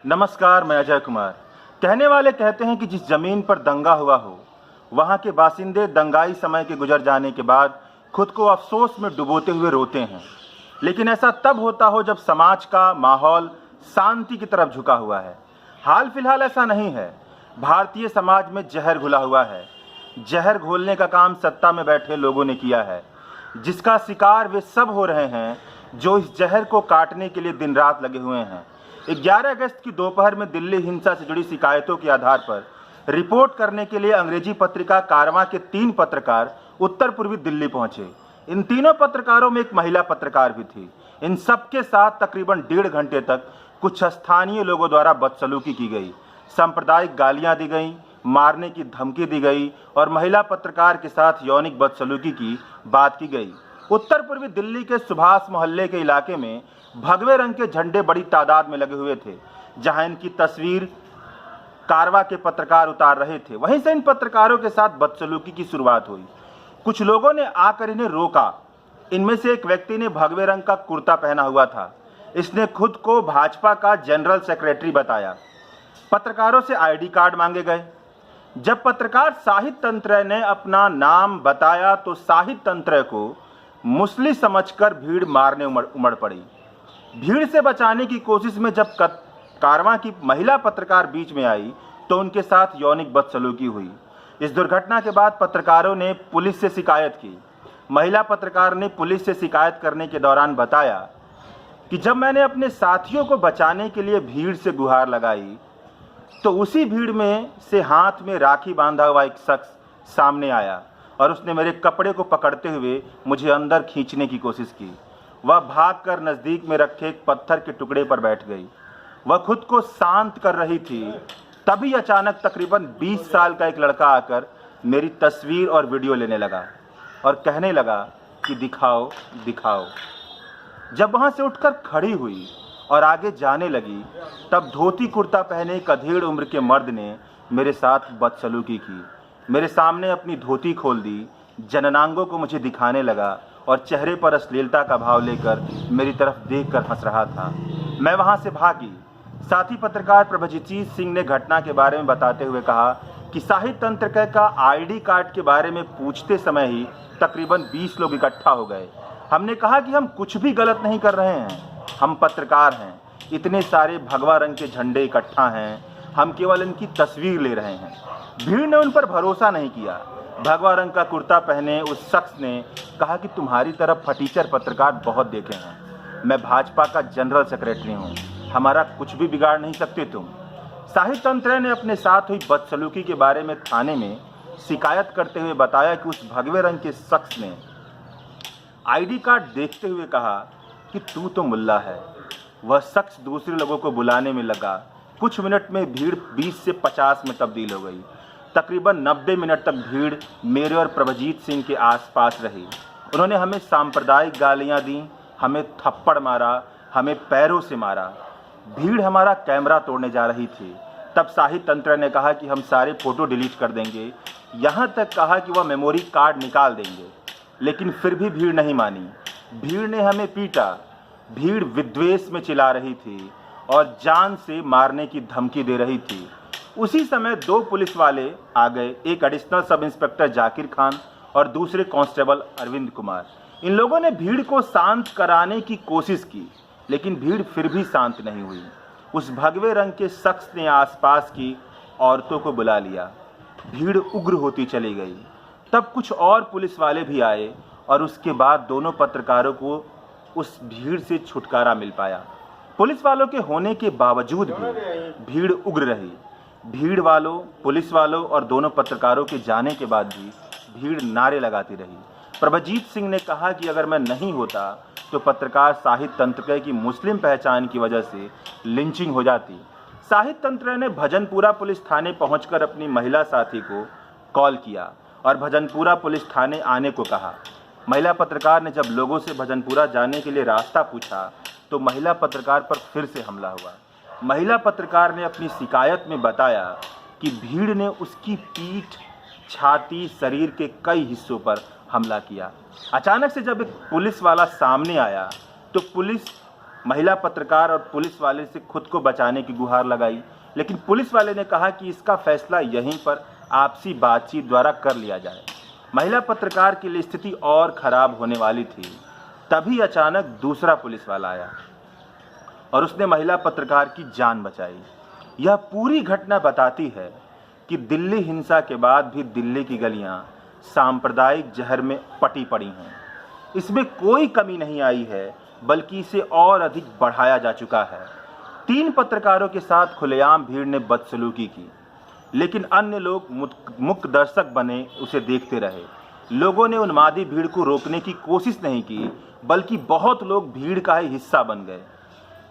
नमस्कार, मैं अजय कुमार। कहने वाले कहते हैं कि जिस जमीन पर दंगा हुआ हो, वहाँ के बासिंदे दंगाई समय के गुजर जाने के बाद खुद को अफसोस में डुबोते हुए रोते हैं। लेकिन ऐसा तब होता हो जब समाज का माहौल शांति की तरफ झुका हुआ है। हाल फिलहाल ऐसा नहीं है। भारतीय समाज में जहर घुला हुआ है। जहर घोलने का काम सत्ता में बैठे लोगों ने किया है, जिसका शिकार वे सब हो रहे हैं जो इस जहर को काटने के लिए दिन रात लगे हुए हैं। 11 अगस्त की दोपहर में दिल्ली हिंसा से जुड़ी शिकायतों के आधार पर रिपोर्ट करने के लिए अंग्रेजी पत्रिका कारवां के 3 पत्रकार उत्तर पूर्वी दिल्ली पहुंचे। इन तीनों पत्रकारों में एक महिला पत्रकार भी थी। इन सबके साथ तकरीबन 1.5 घंटे तक कुछ स्थानीय लोगों द्वारा बदसलूकी की गई, सांप्रदायिक गालियां दी गई, मारने की धमकी दी गई और महिला पत्रकार के साथ यौनिक बदसलूकी की बात की गई। उत्तर पूर्वी दिल्ली के सुभाष मोहल्ले के इलाके में भगवे रंग के झंडे बड़ी तादाद में लगे हुए थे, जहां इनकी तस्वीर कारवां के पत्रकार उतार रहे थे। वहीं से इन पत्रकारों के साथ बदसलूकी की शुरुआत हुई। कुछ लोगों ने आकर इन्हें रोका। इनमें से एक व्यक्ति ने भगवे रंग का कुर्ता पहना हुआ था। इसने खुद को भाजपा का जनरल सेक्रेटरी बताया। पत्रकारों से आईडी कार्ड मांगे गए। जब पत्रकार साहिद तंत्र ने अपना नाम बताया तो साहिद तंत्र को मुसली समझकर भीड़ मारने उमड़ पड़ी। भीड़ से बचाने की कोशिश में जब कारवां की महिला पत्रकार बीच में आई तो उनके साथ यौनिक बदसलूकी हुई। इस दुर्घटना के बाद पत्रकारों ने पुलिस से शिकायत की। महिला पत्रकार ने पुलिस से शिकायत करने के दौरान बताया कि जब मैंने अपने साथियों को बचाने के लिए भीड़ से गुहार लगाई तो उसी भीड़ में से हाथ में राखी बांधा हुआ एक शख्स सामने आया और उसने मेरे कपड़े को पकड़ते हुए मुझे अंदर खींचने की कोशिश की। वह भागकर नज़दीक में रखे एक पत्थर के टुकड़े पर बैठ गई। वह खुद को शांत कर रही थी। तभी अचानक तकरीबन 20 साल का एक लड़का आकर मेरी तस्वीर और वीडियो लेने लगा और कहने लगा कि दिखाओ दिखाओ। जब वहाँ से उठकर खड़ी हुई और आगे जाने लगी तब धोती कुर्ता पहने एक अधेड़ उम्र के मर्द ने मेरे साथ बदसलूकी की। मेरे सामने अपनी धोती खोल दी, जननांगों को मुझे दिखाने लगा और चेहरे पर अश्लीलता का भाव लेकर मेरी तरफ देखकर हंस रहा था। मैं वहां से भागी। साथी पत्रकार प्रभजीत सिंह ने घटना के बारे में बताते हुए कहा कि साहिद तंत्र का आईडी कार्ड के बारे में पूछते समय ही तकरीबन 20 लोग इकट्ठा हो गए। हमने कहा कि हम कुछ भी गलत नहीं कर रहे हैं, हम पत्रकार हैं। इतने सारे भगवा रंग के झंडे इकट्ठा हैं, हम केवल इनकी तस्वीर ले रहे हैं। भीड़ ने उन पर भरोसा नहीं किया। भगवा रंग का कुर्ता पहने उस शख्स ने कहा कि तुम्हारी तरफ फटीचर पत्रकार बहुत देखे हैं। मैं भाजपा का जनरल सेक्रेटरी हूँ, हमारा कुछ भी बिगाड़ नहीं सकते तुम। साहिद तंत्र ने अपने साथ हुई बदसलूकी के बारे में थाने में शिकायत करते हुए बताया कि उस भगवे रंग के शख्स ने आईडी कार्ड देखते हुए कहा कि तू तो मुल्ला है। वह शख्स दूसरे लोगों को बुलाने में लगा। कुछ मिनट में भीड़ 20 से 50 में तब्दील हो गई। तकरीबन 90 मिनट तक भीड़ मेरे और प्रभजीत सिंह के आसपास रही। उन्होंने हमें सांप्रदायिक गालियां दी, हमें थप्पड़ मारा, हमें पैरों से मारा। भीड़ हमारा कैमरा तोड़ने जा रही थी। तब साहिद तंत्र ने कहा कि हम सारे फोटो डिलीट कर देंगे, यहाँ तक कहा कि वह मेमोरी कार्ड निकाल देंगे। लेकिन फिर भी भीड़ नहीं मानी। भीड़ ने हमें पीटा। भीड़ विद्वेष में चिल्ला रही थी और जान से मारने की धमकी दे रही थी। उसी समय 2 पुलिस वाले आ गए, एक additional sub inspector Zakir Khan और दूसरे कांस्टेबल अरविंद कुमार। इन लोगों ने भीड़ को शांत कराने की कोशिश की, लेकिन भीड़ फिर भी शांत नहीं हुई। उस भगवे रंग के शख्स ने आसपास की औरतों को बुला लिया। भीड़ उग्र होती चली गई। तब कुछ और पुलिस वाले भी आए और उसके बाद दोनों पत्रकारों को उस भीड़ से छुटकारा मिल पाया। पुलिस वालों के होने के बावजूद भी भीड़ उग्र रही। भीड़ वालों, पुलिस वालों और दोनों पत्रकारों के जाने के बाद भी भीड़ नारे लगाती रही। प्रभजीत सिंह ने कहा कि अगर मैं नहीं होता तो पत्रकार साहिद तंत्र की मुस्लिम पहचान की वजह से लिंचिंग हो जाती। साहिद तंत्र ने भजनपुरा पुलिस थाने पहुंचकर अपनी महिला साथी को कॉल किया और भजनपुरा पुलिस थाने आने को कहा। महिला पत्रकार ने जब लोगों से भजनपुरा जाने के लिए रास्ता पूछा तो महिला पत्रकार पर फिर से हमला हुआ। महिला पत्रकार ने अपनी शिकायत में बताया कि भीड़ ने उसकी पीठ, छाती, शरीर के कई हिस्सों पर हमला किया। अचानक से जब एक पुलिस वाला सामने आया तो पुलिस महिला पत्रकार और पुलिस वाले से खुद को बचाने की गुहार लगाई, लेकिन पुलिस वाले ने कहा कि इसका फैसला यहीं पर आपसी बातचीत द्वारा कर लिया जाए। महिला पत्रकार के लिए स्थिति और खराब होने वाली थी। तभी अचानक दूसरा पुलिस वाला आया और उसने महिला पत्रकार की जान बचाई। यह पूरी घटना बताती है कि दिल्ली हिंसा के बाद भी दिल्ली की गलियां सांप्रदायिक जहर में पटी पड़ी हैं। इसमें कोई कमी नहीं आई है, बल्कि इसे और अधिक बढ़ाया जा चुका है। 3 पत्रकारों के साथ खुलेआम भीड़ ने बदसलूकी की, लेकिन अन्य लोग मुक्त दर्शक बने उसे देखते रहे। लोगों ने उन्मादी भीड़ को रोकने की कोशिश नहीं की, बल्कि बहुत लोग भीड़ का ही हिस्सा बन गए।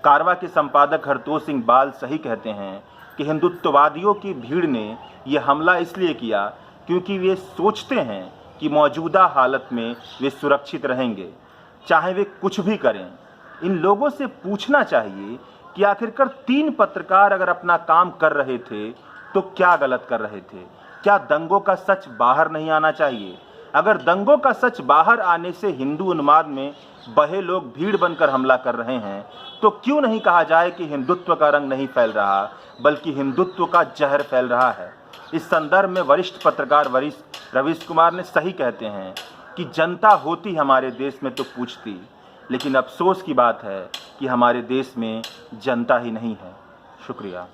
कारवां के संपादक हरतोष सिंह बाल सही कहते हैं कि हिंदुत्ववादियों की भीड़ ने यह हमला इसलिए किया क्योंकि वे सोचते हैं कि मौजूदा हालत में वे सुरक्षित रहेंगे, चाहे वे कुछ भी करें। इन लोगों से पूछना चाहिए कि आखिरकार 3 पत्रकार अगर अपना काम कर रहे थे तो क्या गलत कर रहे थे? क्या दंगों का सच बाहर नहीं आना चाहिए? अगर दंगों का सच बाहर आने से हिंदू उन्माद में बहे लोग भीड़ बनकर हमला कर रहे हैं, तो क्यों नहीं कहा जाए कि हिंदुत्व का रंग नहीं फैल रहा, बल्कि हिंदुत्व का जहर फैल रहा है। इस संदर्भ में वरिष्ठ पत्रकार रवीश कुमार ने सही कहते हैं कि जनता होती हमारे देश में तो पूछती, लेकिन अफसोस की बात है कि हमारे देश में जनता ही नहीं है। शुक्रिया।